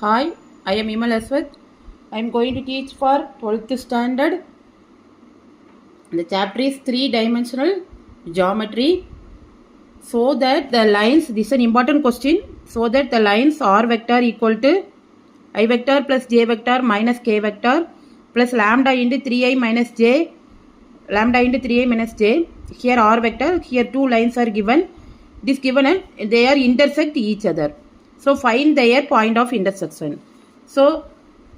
Hi, I am Imal Aswat. I am going to teach for 12th standard. The chapter is 3-dimensional geometry. So that the lines, this is an important question. So that the lines R vector equal to I vector plus j vector minus k vector plus lambda into 3i minus j, lambda into 3i minus j. Here R vector, here two lines are given. This given and they are intersect each other. So find their point of intersection. So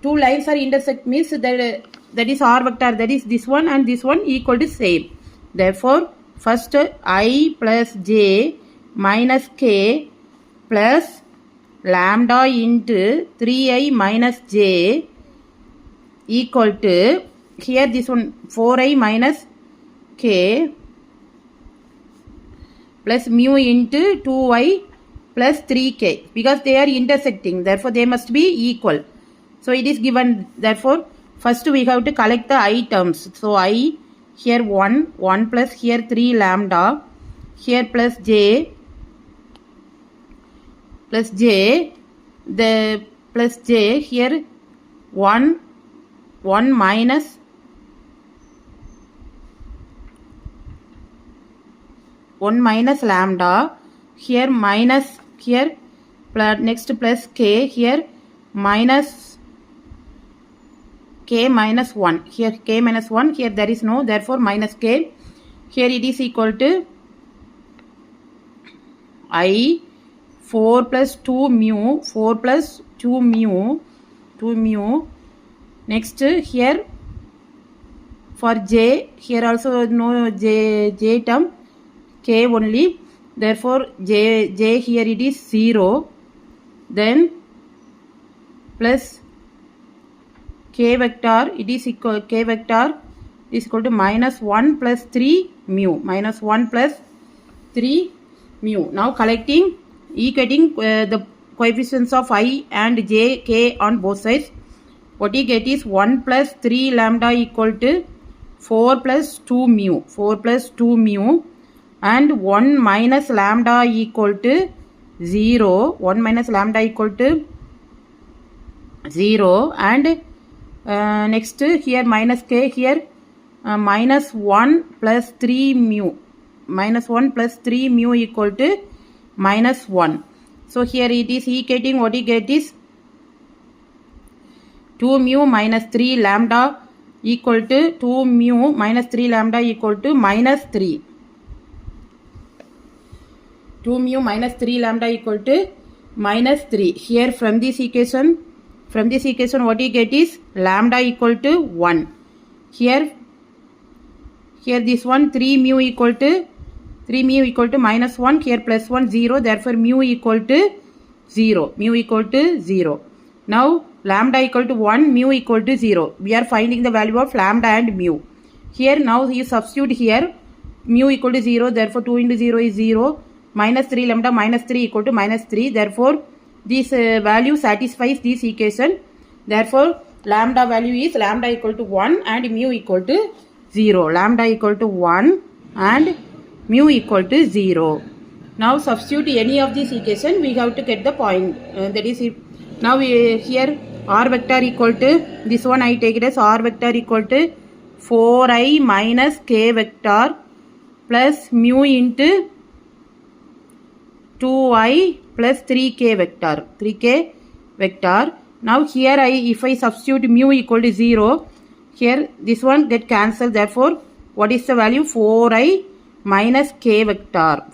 two lines are intersect means that is R vector, that is this one and this one equal to same. Therefore first I plus j minus k plus lambda into 3i minus j equal to, here this one 4i minus k plus mu into 2i plus 3k, because they are intersecting, therefore they must be equal. So it is given, therefore first we have to collect the I terms. So I, here 1 plus here 3 lambda, here plus j, the plus j, here 1 minus 1 minus lambda, here minus, here plus, next plus k, here minus k minus 1, here k minus 1, here there is no, therefore minus k, here it is equal to I 4 plus 2 mu, 4 plus 2 mu, next here for j, here also no j term, k only, therefore j here it is 0, then plus k vector, it is equal, k vector is equal to minus 1 plus 3 mu, minus 1 plus 3 mu. Now collecting, equating the coefficients of I and j, k on both sides, what you get is 1 plus 3 lambda equal to 4 plus 2 mu, and 1 minus lambda equal to 0, 1 minus lambda equal to 0, and next here minus k, here minus 1 plus 3 mu, minus 1 plus 3 mu equal to minus 1. So here it is equating, what you get is 2 mu minus 3 lambda equal to 2 mu minus 3 lambda equal to minus 3. 2 mu minus 3 lambda equal to minus 3. Here from this equation what you get is lambda equal to 1. Here this one 3 mu equal to minus 1, here plus 1 0, therefore mu equal to 0. Now lambda equal to 1, mu equal to 0. We are finding the value of lambda and mu. Here now you substitute here mu equal to 0, therefore 2 into 0 is 0, minus 3 lambda minus 3 equal to minus 3, therefore this value satisfies this equation. Therefore lambda value is lambda equal to 1 and mu equal to 0. Lambda equal to 1 and mu equal to 0. Now substitute any of this equation, we have to get the point. That is, now here R vector equal to, this one I take it as R vector equal to 4i minus k vector plus mu into 2i plus 3k vector. Now here if I substitute mu equal to 0, here this one get cancelled, therefore what is the value? 4i minus k vector.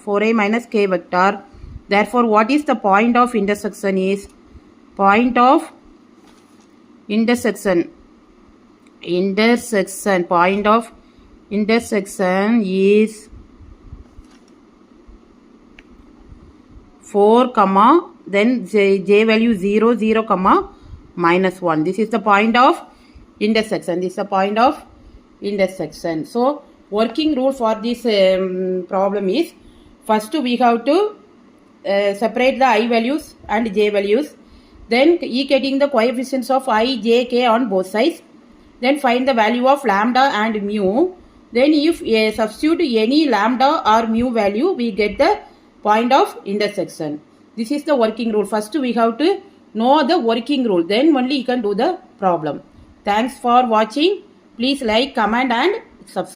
Therefore what is the point of intersection is, point of intersection is 4 comma then j value 0 0 comma minus 1. This is the point of intersection. So working rule for this problem is, first we have to separate the I values and j values, then equating the coefficients of I, j, k on both sides, then find the value of lambda and mu, then if substitute any lambda or mu value, we get the point of intersection. This is the working rule. First we have to know the working rule. Then only you can do the problem. Thanks for watching. Please like, comment and subscribe.